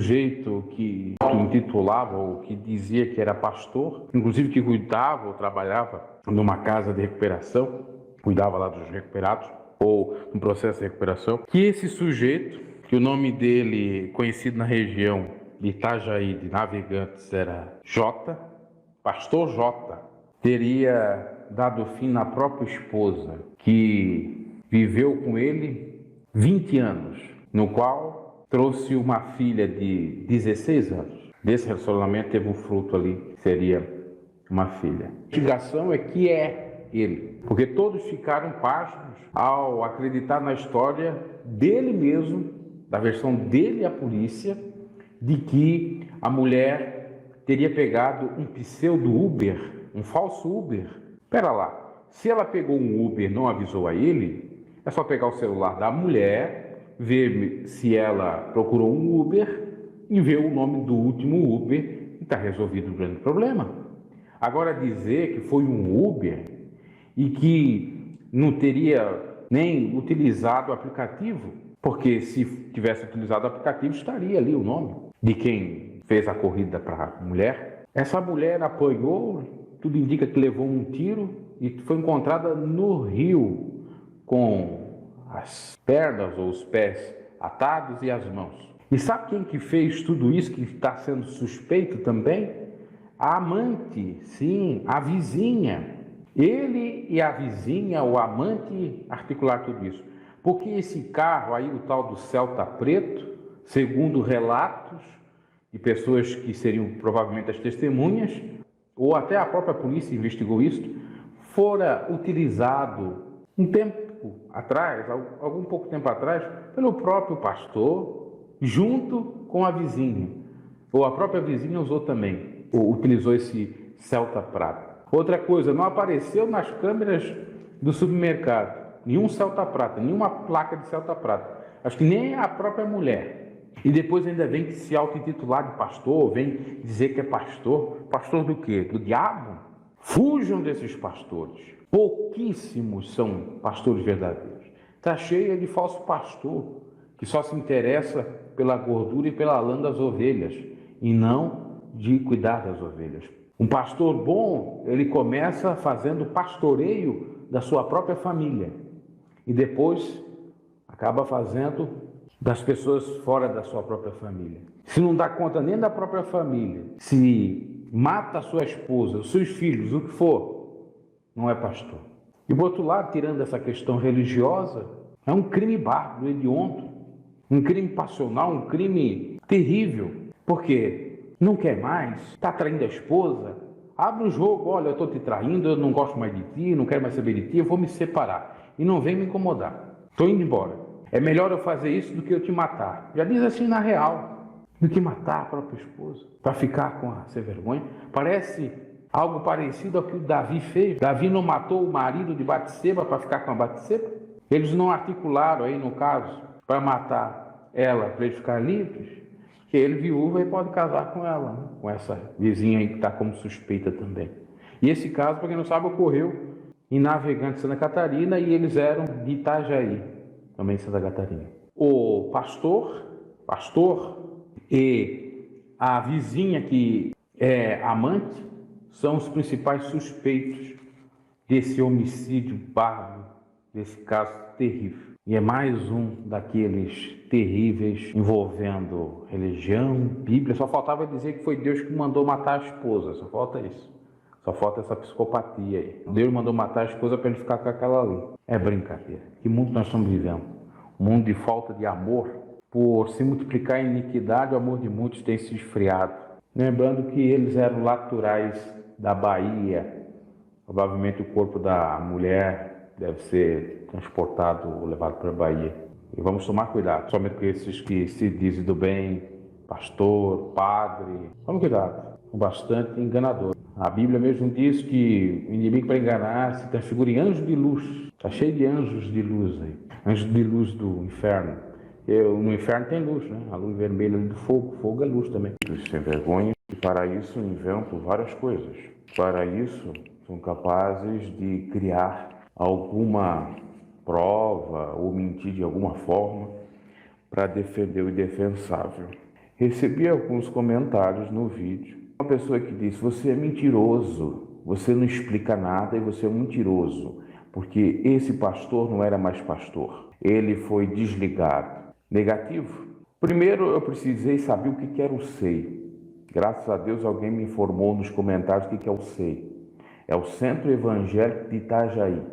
sujeito que intitulava ou que dizia que era pastor, inclusive que cuidava ou trabalhava numa casa de recuperação, cuidava lá dos recuperados ou no processo de recuperação, que esse sujeito, que o nome dele, conhecido na região de Itajaí, de Navegantes, era J, pastor J, teria dado fim na própria esposa, que viveu com ele 20 anos, no qual trouxe uma filha de 16 anos. Desse relacionamento teve um fruto ali, que seria uma filha. A investigação é que é ele, porque todos ficaram pasmos ao acreditar na história dele mesmo, da versão dele à polícia, de que a mulher teria pegado um pseudo Uber, um falso Uber. Pera lá, se ela pegou um Uber e não avisou a ele, é só pegar o celular da mulher, ver se ela procurou um Uber e ver o nome do último Uber e está resolvido o grande problema. Agora dizer que foi um Uber e que não teria nem utilizado o aplicativo, porque se tivesse utilizado o aplicativo estaria ali o nome de quem fez a corrida para a mulher. Essa mulher apanhou, tudo indica que levou um tiro e foi encontrada no rio com as pernas ou os pés atados e as mãos. E sabe quem que fez tudo isso, que está sendo suspeito também? A amante, sim, a vizinha. Ele e a vizinha, o amante, articular tudo isso. Porque esse carro aí, o tal do Celta Preto, segundo relatos de pessoas que seriam provavelmente as testemunhas, ou até a própria polícia investigou isso, fora utilizado um tempo atrás, algum pouco tempo atrás, pelo próprio pastor, junto com a vizinha. Ou a própria vizinha usou também, ou utilizou esse Celta Prata. Outra coisa, não apareceu nas câmeras do supermercado nenhum Celta Prata, nenhuma placa de Celta Prata. Acho que nem a própria mulher. E depois ainda vem se auto-intitular de pastor, vem dizer que é pastor. Pastor do quê? Do diabo? Fujam desses pastores. Pouquíssimos são pastores verdadeiros. Está cheia de falso pastor, que só se interessa pela gordura e pela lã das ovelhas, e não de cuidar das ovelhas. Um pastor bom, ele começa fazendo pastoreio da sua própria família e depois acaba fazendo das pessoas fora da sua própria família. Se não dá conta nem da própria família, se mata a sua esposa, os seus filhos, o que for, não é pastor. E do outro lado, tirando essa questão religiosa, é um crime bárbaro, hediondo, um crime passional, um crime terrível, porque não quer mais, está traindo a esposa, abre o jogo, olha, eu estou te traindo, eu não gosto mais de ti, não quero mais saber de ti, eu vou me separar. E não vem me incomodar, estou indo embora. É melhor eu fazer isso do que eu te matar. Já diz assim na real, do que matar a própria esposa, para ficar com a sem vergonha. Parece algo parecido ao que o Davi fez. Davi não matou o marido de Batseba para ficar com a Batseba? Eles não articularam aí, no caso, para matar ela, para eles ficarem livres? Que ele, viúva, e pode casar com ela, né? Com essa vizinha aí que está como suspeita também. E esse caso, para quem não sabe, ocorreu em Navegantes, Santa Catarina, e eles eram de Itajaí, também Santa Catarina. O pastor e a vizinha que é amante são os principais suspeitos desse homicídio bárbaro, desse caso terrível. E é mais um daqueles terríveis envolvendo religião, Bíblia. Só faltava dizer que foi Deus que mandou matar a esposa. Só falta isso. Só falta essa psicopatia aí. Deus mandou matar a esposa para ele ficar com aquela ali. É brincadeira. Que mundo nós estamos vivendo? Um mundo de falta de amor. Por se multiplicar a iniquidade, o amor de muitos tem se esfriado. Lembrando que eles eram naturais da Bahia. Provavelmente o corpo da mulher deve ser transportado ou levado para a Bahia. E vamos tomar cuidado, somente com esses que se dizem do bem, pastor, padre. Vamos cuidado, são bastante enganadores. A Bíblia mesmo diz que o inimigo, para enganar, se transfigura em anjo de luz. Está cheio de anjos de luz aí. Anjos de luz do inferno. No inferno tem luz, né? A luz vermelha do fogo. Fogo é luz também. Os sem vergonha, e para isso inventam várias coisas. Para isso são capazes de criar alguma prova ou mentir de alguma forma para defender o indefensável. Recebi alguns comentários no vídeo. Uma pessoa que disse: você é mentiroso, você não explica nada e você é um mentiroso, porque esse pastor não era mais pastor, ele foi desligado. Negativo. Primeiro eu precisei saber o que era o SEI. Graças a Deus alguém me informou nos comentários o que é o SEI. É o Centro Evangélico de Itajaí.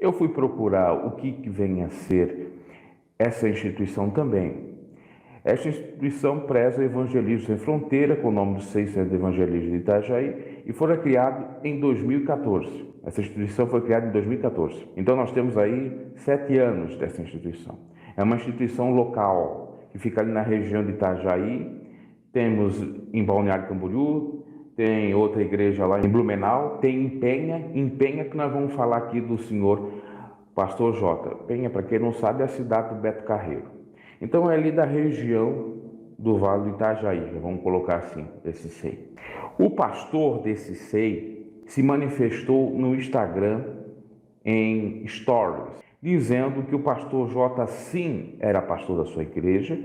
Eu fui procurar o que vem a ser essa instituição também. Esta instituição preza o Evangelismo Sem Fronteira, com o nome do Centro Evangelista de Itajaí, e foi criado em 2014. Essa instituição foi criada em 2014. Então nós temos aí 7 anos dessa instituição. É uma instituição local, que fica ali na região de Itajaí. Temos em Balneário Camboriú, tem outra igreja lá em Blumenau, tem em Penha que nós vamos falar aqui do senhor Pastor Jota. Penha, para quem não sabe, é a cidade do Beto Carreiro. Então é ali da região do Vale do Itajaí, vamos colocar assim, esse SEI. O pastor desse SEI se manifestou no Instagram em stories, dizendo que o pastor Jota sim era pastor da sua igreja,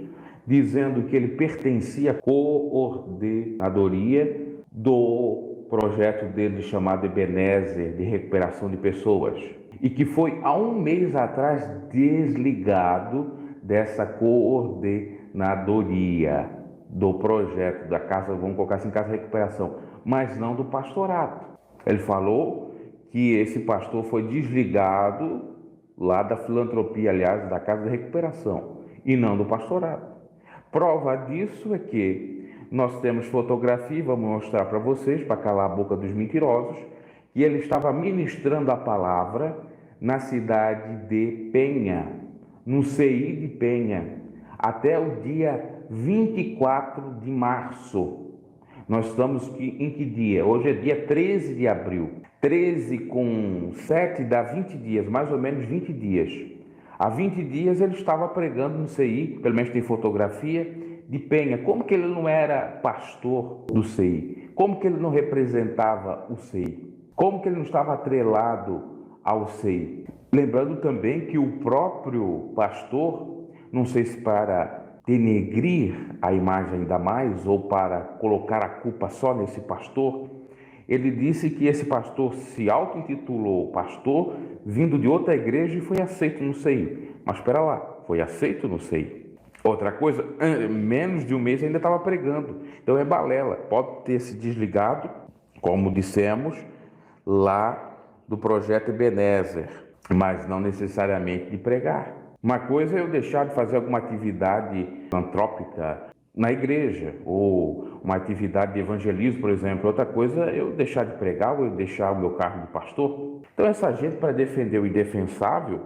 dizendo que ele pertencia à coordenadoria do projeto dele chamado Ebenezer, de recuperação de pessoas, e que foi há um mês atrás desligado dessa coordenadoria do projeto da casa, vamos colocar assim, Casa de Recuperação, mas não do pastorado. Ele falou que esse pastor foi desligado lá da filantropia, aliás, da Casa de Recuperação, e não do pastorado. Prova disso é que nós temos fotografia, vamos mostrar para vocês, para calar a boca dos mentirosos, que ele estava ministrando a palavra na cidade de Penha, no CI de Penha, até o dia 24 de março. Nós estamos em que dia? Hoje é dia 13 de abril. 13 com 7 dá 20 dias, mais ou menos 20 dias. Há 20 dias ele estava pregando no CI, pelo menos tem fotografia, de Penha. Como que ele não era pastor do CI? Como que ele não representava o CI? Como que ele não estava atrelado ao SEI? Lembrando também que o próprio pastor, não sei se para denegrir a imagem ainda mais ou para colocar a culpa só nesse pastor, ele disse que esse pastor se auto-intitulou pastor vindo de outra igreja e foi aceito no SEI. Mas espera lá, foi aceito no SEI. Outra coisa, menos de um mês ainda estava pregando. Então é balela, pode ter se desligado, como dissemos, lá do projeto Ebenezer, mas não necessariamente de pregar. Uma coisa é eu deixar de fazer alguma atividade filantrópica na igreja, ou uma atividade de evangelismo, por exemplo. Outra coisa é eu deixar de pregar ou eu deixar o meu cargo de pastor. Então essa gente, para defender o indefensável,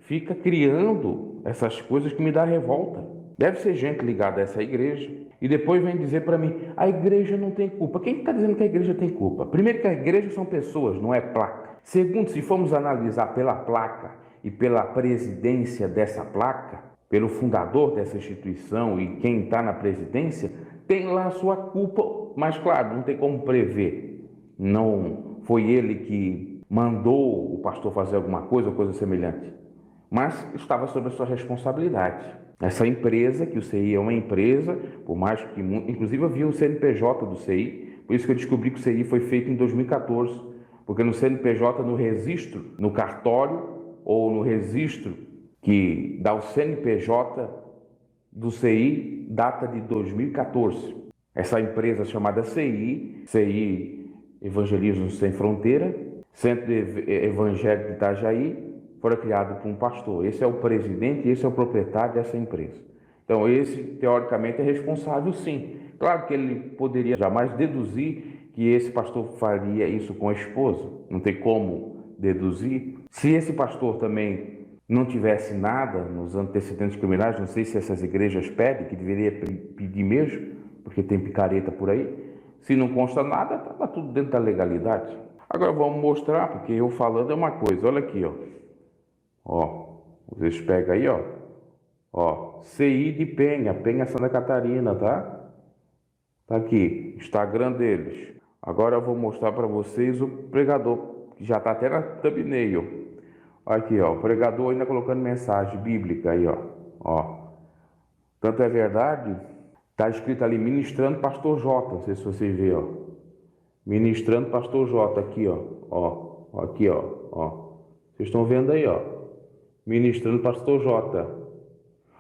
fica criando essas coisas que me dá revolta. Deve ser gente ligada a essa igreja e depois vem dizer para mim: a igreja não tem culpa. Quem está dizendo que a igreja tem culpa? Primeiro, que a igreja são pessoas, não é placa. Segundo, se formos analisar pela placa e pela presidência dessa placa, pelo fundador dessa instituição e quem está na presidência, tem lá a sua culpa, mas claro, não tem como prever. Não foi ele que mandou o pastor fazer alguma coisa ou coisa semelhante, mas estava sob a sua responsabilidade. Essa empresa, que o CI é uma empresa, por mais que, inclusive eu vi o CNPJ do CI, por isso que eu descobri que o CI foi feito em 2014, porque no CNPJ, no registro, no cartório ou no registro que dá o CNPJ do CI, data de 2014. Essa empresa chamada CI Evangelismo Sem Fronteira, Centro Evangélico de Itajaí, foi criado por um pastor. Esse é o presidente e esse é o proprietário dessa empresa. Então esse, teoricamente, é responsável, sim. Claro que ele poderia jamais deduzir que esse pastor faria isso com a esposa. Não tem como deduzir. Se esse pastor também não tivesse nada nos antecedentes criminais, não sei se essas igrejas pedem, que deveria pedir mesmo, porque tem picareta por aí. Se não consta nada, está tudo dentro da legalidade. Agora vamos mostrar, porque eu falando é uma coisa. Olha aqui, ó. Ó, vocês pegam aí, ó, CI de Penha, Penha Santa Catarina, tá? Tá aqui, Instagram deles. Agora eu vou mostrar para vocês o pregador, que já tá até na thumbnail. Aqui, ó, o pregador ainda colocando mensagem bíblica aí, ó. Tanto é verdade Está escrito ali, ministrando Pastor J, não sei se vocês vê, ó. Ministrando Pastor J, aqui, ó, aqui, ó. Vocês estão vendo aí, ó. Ministrando Pastor J.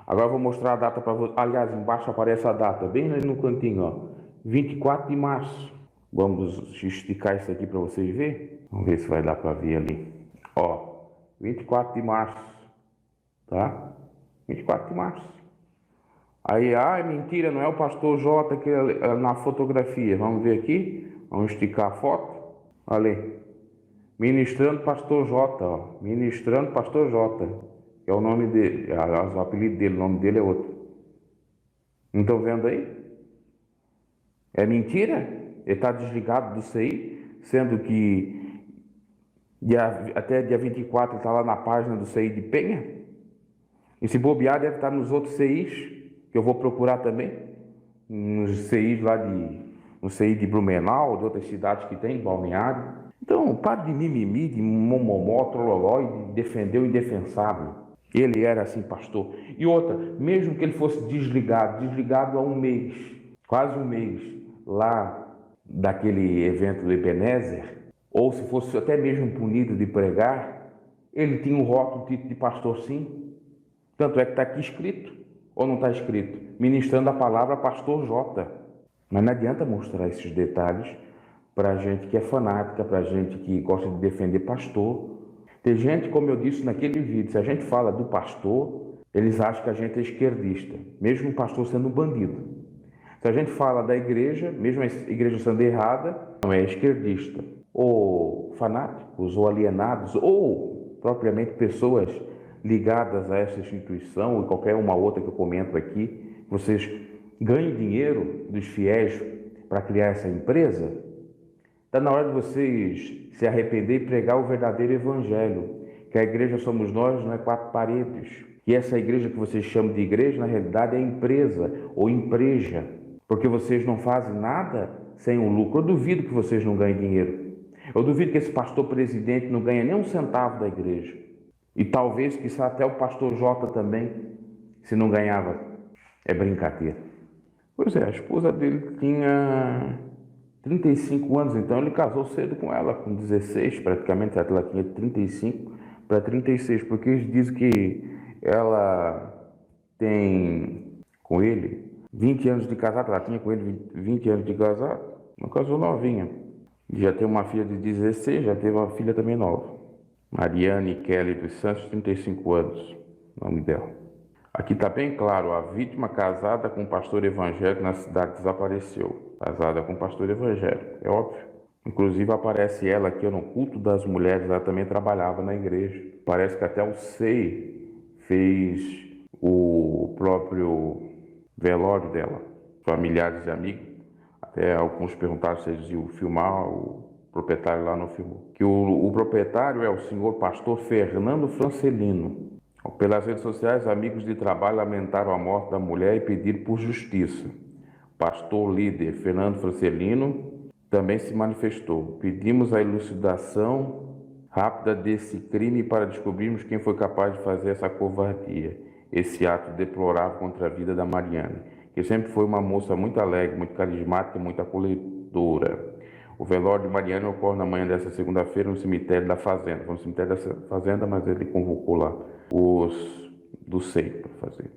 Agora eu vou mostrar a data para vocês. Aliás, embaixo aparece a data, bem ali no cantinho, ó. 24 de março. Vamos esticar isso aqui para vocês verem. Vamos ver se vai dar para ver ali. Ó, 24 de março, tá? 24 de março. Aí, é mentira, não é o pastor J que é na fotografia. Vamos ver aqui. Vamos esticar a foto. Olha aí. Ministrando Pastor J, ó. Ministrando Pastor J. Que é o nome dele. O apelido dele, o nome dele é outro. Não estão vendo aí? É mentira? Ele está desligado do CI, sendo que até dia 24 ele está lá na página do CI de Penha. E se bobear, deve estar nos outros CIs, que eu vou procurar também. Nos CIs lá no CI de Blumenau, de outras cidades que tem, Balneário. Então, pare de mimimi, de momomó, trololó e de defender o indefensável. Ele era assim, pastor. E outra, mesmo que ele fosse desligado há um mês, quase um mês, lá daquele evento do Ebenezer, ou se fosse até mesmo punido de pregar, ele tinha um rótulo, título de pastor, sim. Tanto é que está aqui escrito, ou não está escrito? Ministrando a palavra Pastor J. Mas não adianta mostrar esses detalhes para gente que é fanática, para gente que gosta de defender pastor. Tem gente, como eu disse naquele vídeo, se a gente fala do pastor, eles acham que a gente é esquerdista, mesmo o pastor sendo um bandido. Se a gente fala da igreja, mesmo a igreja sendo errada, não é esquerdista. Ou fanáticos, ou alienados, ou propriamente pessoas ligadas a essa instituição, ou qualquer uma outra que eu comento aqui, vocês ganham dinheiro dos fiéis para criar essa empresa. Está na hora de vocês se arrepender e pregar o verdadeiro evangelho, que a igreja somos nós, não é quatro paredes. Que essa igreja que vocês chamam de igreja, na realidade é empresa ou empresa, porque vocês não fazem nada sem o lucro. Eu duvido que vocês não ganhem dinheiro. Eu duvido que esse pastor presidente não ganhe nem um centavo da igreja. E talvez, quizá até o pastor J também, se não ganhava. É brincadeira. Pois é, a esposa dele tinha 35 anos, então ele casou cedo com ela, com 16 praticamente, ela tinha 35 para 36, porque eles dizem que ela tem com ele 20 anos de casado, ela tinha com ele 20 anos de casado, não casou novinha. Já tem uma filha de 16, já teve uma filha também nova. Mariane Kelly dos Santos, 35 anos, o nome dela. Aqui está bem claro, a vítima casada com um pastor evangélico na cidade desapareceu. Casada com um pastor evangélico, é óbvio. Inclusive aparece ela aqui no culto das mulheres, ela também trabalhava na igreja. Parece que até o SEI fez o próprio velório dela, familiares e amigos. Até alguns perguntaram se eles iam filmar, o proprietário lá não filmou. Que o proprietário é o senhor pastor Fernando Francelino. Pelas redes sociais, amigos de trabalho lamentaram a morte da mulher e pediram por justiça. Pastor líder Fernando Francelino também se manifestou. Pedimos a elucidação rápida desse crime para descobrirmos quem foi capaz de fazer essa covardia, esse ato deplorável contra a vida da Mariane, que sempre foi uma moça muito alegre, muito carismática e muito acolhedora. O velório de Mariane ocorre na manhã dessa segunda-feira no cemitério da Fazenda. Foi no cemitério da Fazenda, mas ele convocou lá os do SEI para fazer.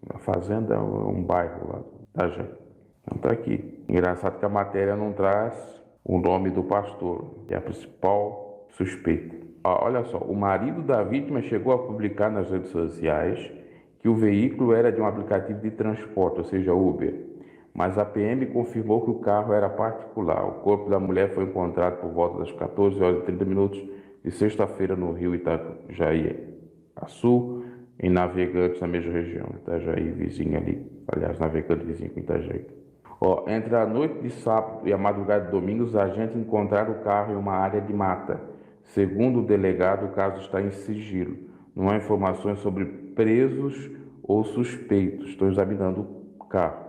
A Fazenda é um bairro lá da gente. Então está aqui. Engraçado que a matéria não traz o nome do pastor, que é a principal suspeita. Olha só, o marido da vítima chegou a publicar nas redes sociais que o veículo era de um aplicativo de transporte, ou seja, Uber. Mas a PM confirmou que o carro era particular. O corpo da mulher foi encontrado por volta das 14 horas e 30 minutos de sexta-feira no rio Itajaí, a sul, em Navegantes, na mesma região. Itajaí, vizinho ali. Aliás, Navegantes, vizinho com Itajaí. Entre a noite de sábado e a madrugada de domingo, os agentes encontraram o carro em uma área de mata. Segundo o delegado, o caso está em sigilo. Não há informações sobre presos ou suspeitos. Estão examinando o carro.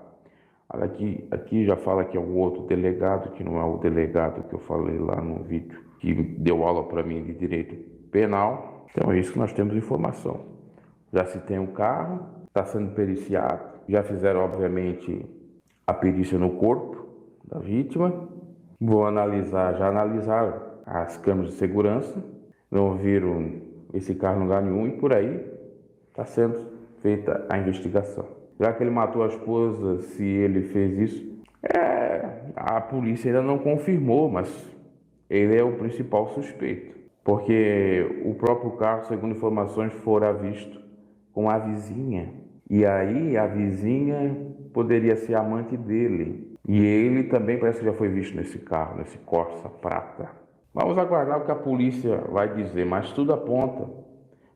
Aqui já fala que é um outro delegado, que não é o delegado que eu falei lá no vídeo, que deu aula para mim de direito penal. Então é isso que nós temos informação. Já se tem o carro, está sendo periciado, já fizeram obviamente a perícia no corpo da vítima, já analisaram as câmeras de segurança, não viram esse carro em lugar nenhum e por aí está sendo feita a investigação. Já que ele matou a esposa, se ele fez isso, a polícia ainda não confirmou, mas ele é o principal suspeito, porque o próprio carro, segundo informações, fora visto com a vizinha. E aí a vizinha poderia ser amante dele. E ele também parece que já foi visto nesse carro, nesse Corsa prata. Vamos aguardar o que a polícia vai dizer, mas tudo aponta,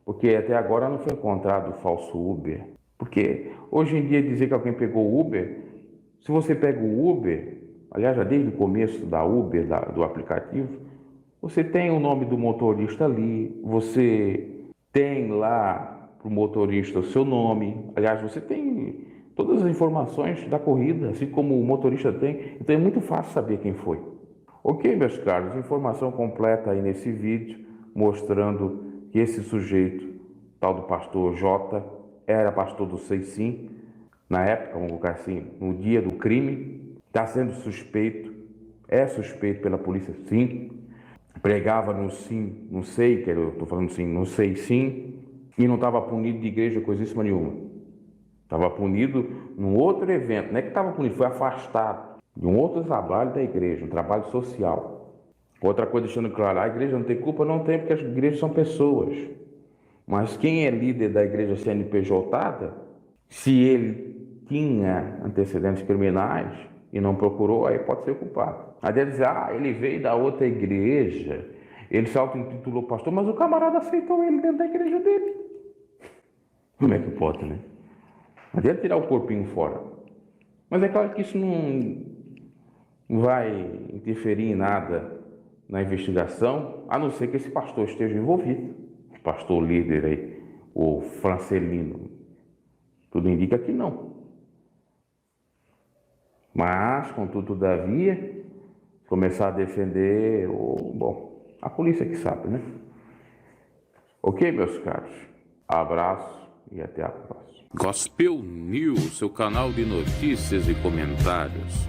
porque até agora não foi encontrado o falso Uber. Porque hoje em dia dizer que alguém pegou o Uber, se você pega o Uber, aliás, já desde o começo da Uber, do aplicativo, você tem o nome do motorista ali, você tem lá para o motorista o seu nome, aliás, você tem todas as informações da corrida, assim como o motorista tem, então é muito fácil saber quem foi. Ok, meus caros, informação completa aí nesse vídeo, mostrando que esse sujeito, tal do pastor J, era pastor do Sim, na época, vamos colocar assim, no dia do crime, está sendo suspeito, é suspeito pela polícia sim, pregava no Sim, não sei, que eu estou falando sim, não sei sim, e não estava punido de igreja coisíssima nenhuma. Estava punido num outro evento, não é que estava punido, foi afastado de um outro trabalho da igreja, um trabalho social. Outra coisa deixando claro, a igreja não tem culpa, não tem, porque as igrejas são pessoas. Mas quem é líder da igreja CNPJ, se ele tinha antecedentes criminais e não procurou, aí pode ser culpado. Aí deve dizer, ele veio da outra igreja, ele se auto-intitulou pastor, mas o camarada aceitou ele dentro da igreja dele. Como é que pode, né? Mas deve tirar o corpinho fora. Mas é claro que isso não vai interferir em nada na investigação, a não ser que esse pastor esteja envolvido. O pastor líder aí, o Francelino. Tudo indica que não. Mas, contudo, todavia, começar a defender, a polícia que sabe, né? Ok, meus caros? Abraço e até a próxima. Gospel News, seu canal de notícias e comentários.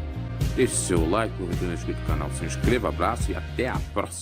Deixe seu like, curta no inscrito no canal, se inscreva, abraço e até a próxima.